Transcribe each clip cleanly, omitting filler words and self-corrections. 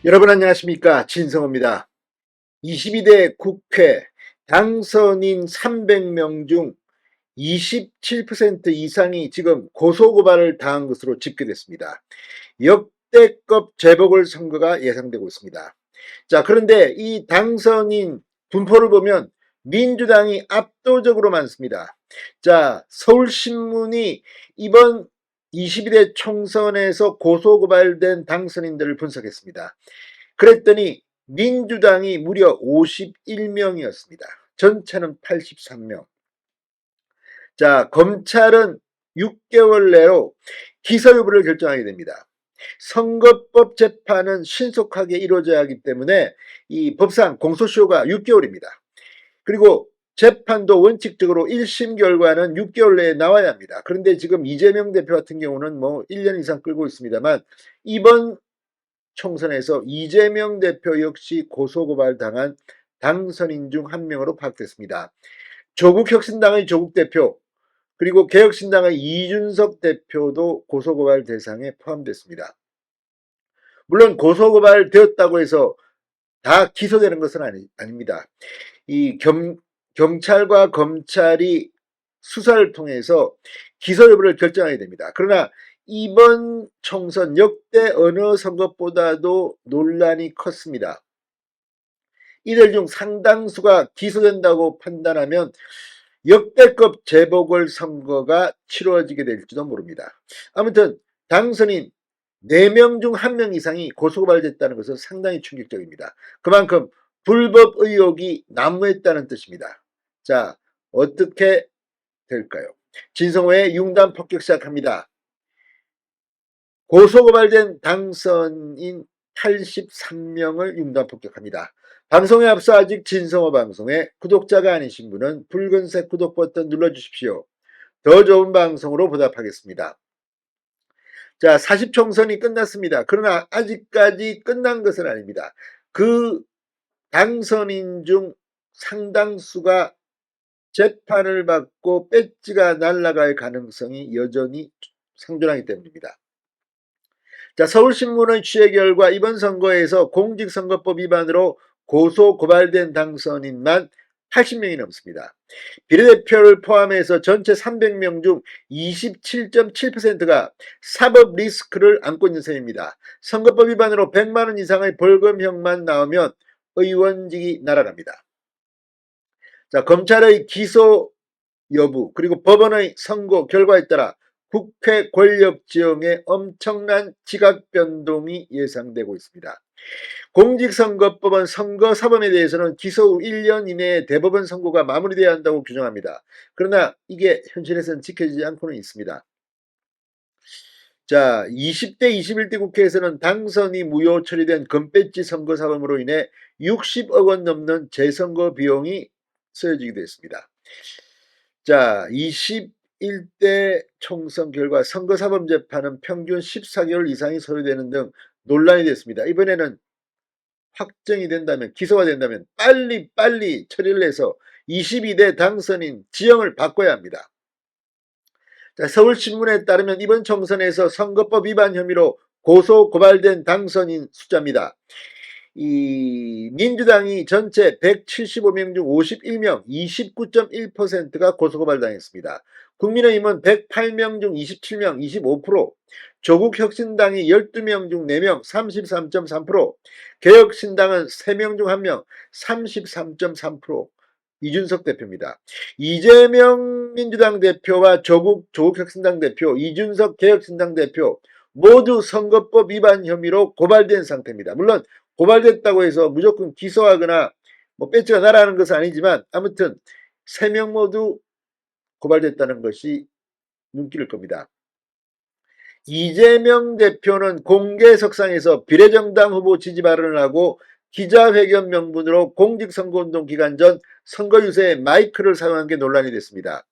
여러분 안녕하십니까, 진성호입니다. 22대 국회 당선인 300명 중 27% 이상이 지금 고소고발을 당한 것으로 집계됐습니다. 역대급 재보궐선거가 예상되고 있습니다. 자, 그런데 이 당선인 분포를 보면 민주당이 압도적으로 많습니다. 자, 서울신문이 이번 22대 총선에서 고소고발된 당선인들을 분석했습니다. 그랬더니 민주당이 무려 51명이었습니다. 전체는 83명. 자, 검찰은 6개월 내로 기소 여부를 결정하게 됩니다. 선거법 재판은 신속하게 이루어져야 하기 때문에 이 법상 공소시효가 6개월입니다. 그리고 재판도 원칙적으로 1심 결과는 6개월 내에 나와야 합니다. 그런데 지금 이재명 대표 같은 경우는 뭐 1년 이상 끌고 있습니다만, 이번 총선에서 이재명 대표 역시 고소고발 당한 당선인 중 한 명으로 파악됐습니다. 조국혁신당의 조국 대표, 그리고 개혁신당의 이준석 대표도 고소고발 대상에 포함됐습니다. 물론 고소고발 되었다고 해서 다 기소되는 것은 아닙니다. 이 경찰과 검찰이 수사를 통해서 기소 여부를 결정하게 됩니다. 그러나 이번 총선 역대 어느 선거보다도 논란이 컸습니다. 이들 중 상당수가 기소된다고 판단하면 역대급 재보궐선거가 치러지게 될지도 모릅니다. 아무튼 당선인 4명 중 1명 이상이 고소고발됐다는 것은 상당히 충격적입니다. 그만큼 불법 의혹이 난무했다는 뜻입니다. 자, 어떻게 될까요? 진성호의 융단 폭격 시작합니다. 고소고발된 당선인 83명을 융단 폭격합니다. 방송에 앞서 아직 진성호 방송에 구독자가 아니신 분은 붉은색 구독 버튼 눌러주십시오. 더 좋은 방송으로 보답하겠습니다. 자, 40총선이 끝났습니다. 그러나 아직까지 끝난 것은 아닙니다. 그 당선인 중 상당수가 재판을 받고 배지가 날아갈 가능성이 여전히 상존하기 때문입니다. 자, 서울신문의 취재 결과 이번 선거에서 공직선거법 위반으로 고소 고발된 당선인만 80명이 넘습니다. 비례대표를 포함해서 전체 300명 중 27.7%가 사법 리스크를 안고 있는 셈입니다. 선거법 위반으로 100만 원 이상의 벌금형만 나오면 의원직이 날아갑니다. 자, 검찰의 기소 여부, 그리고 법원의 선고 결과에 따라 국회 권력 지형에 엄청난 지각 변동이 예상되고 있습니다. 공직선거법은 선거사범에 대해서는 기소 후 1년 이내에 대법원 선고가 마무리돼야 한다고 규정합니다. 그러나 이게 현실에서는 지켜지지 않고는 있습니다. 자, 20대 21대 국회에서는 당선이 무효 처리된 금배지 선거사범으로 인해 60억 원 넘는 재선거 비용이 쓰여지기도 했습니다. 자, 21대 총선 결과 선거사범재판은 평균 14개월 이상이 소요되는 등 논란이 됐습니다. 이번에는 확정이 된다면, 기소가 된다면 빨리 처리를 해서 22대 당선인 지형을 바꿔야 합니다. 자, 서울신문에 따르면 이번 총선에서 선거법 위반 혐의로 고소 고발된 당선인 숫자입니다. 이 민주당이 전체 175명 중 51명, 29.1%가 고소고발당했습니다. 국민의힘은 108명 중 27명, 25%, 조국혁신당이 12명 중 4명, 33.3%, 개혁신당은 3명 중 1명, 33.3%, 이준석 대표입니다. 이재명 민주당 대표와 조국혁신당 대표, 이준석 개혁신당 대표 모두 선거법 위반 혐의로 고발된 상태입니다. 물론 고발됐다고 해서 무조건 기소하거나 뭐 배지가 날아가는 것은 아니지만, 아무튼 3명 모두 고발됐다는 것이 눈길일 겁니다. 이재명 대표는 공개석상에서 비례정당 후보 지지 발언을 하고 기자회견 명분으로 공직선거운동 기간 전 선거 유세에 마이크를 사용한 게 논란이 됐습니다.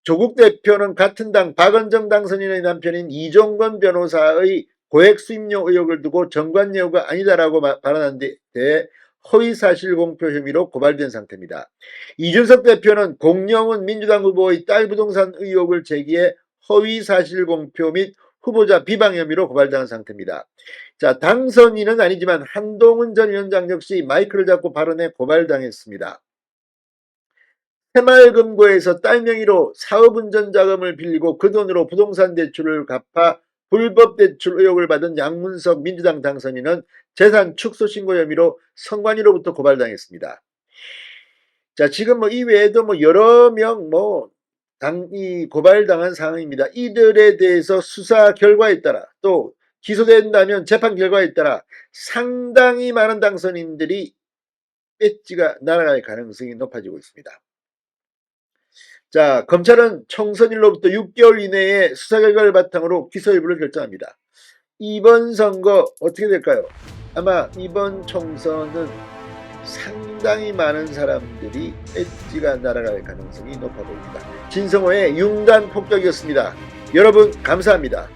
조국 대표는 같은 당 박은정 당선인의 남편인 이종건 변호사의 고액 수임료 의혹을 두고 정관예우가 아니다라고 발언한 데 대해 허위사실 공표 혐의로 고발된 상태입니다. 이준석 대표는 공영훈 민주당 후보의 딸 부동산 의혹을 제기해 허위사실 공표 및 후보자 비방 혐의로 고발당한 상태입니다. 자, 당선인은 아니지만 한동훈 전 위원장 역시 마이크를 잡고 발언해 고발당했습니다. 새마을금고에서 딸 명의로 사업운전 자금을 빌리고 그 돈으로 부동산 대출을 갚아 불법 대출 의혹을 받은 양문석 민주당 당선인은 재산 축소 신고 혐의로 선관위로부터 고발당했습니다. 자, 지금 이 외에도 여러 명 당이 고발당한 상황입니다. 이들에 대해서 수사 결과에 따라 또 기소된다면 재판 결과에 따라 상당히 많은 당선인들이 배지가 날아갈 가능성이 높아지고 있습니다. 자, 검찰은 총선일로부터 6개월 이내에 수사 결과를 바탕으로 기소 여부를 결정합니다. 이번 선거 어떻게 될까요? 아마 이번 총선은 상당히 많은 사람들이 배지가 날아갈 가능성이 높아 보입니다. 진성호의 융단 폭격이었습니다. 여러분 감사합니다.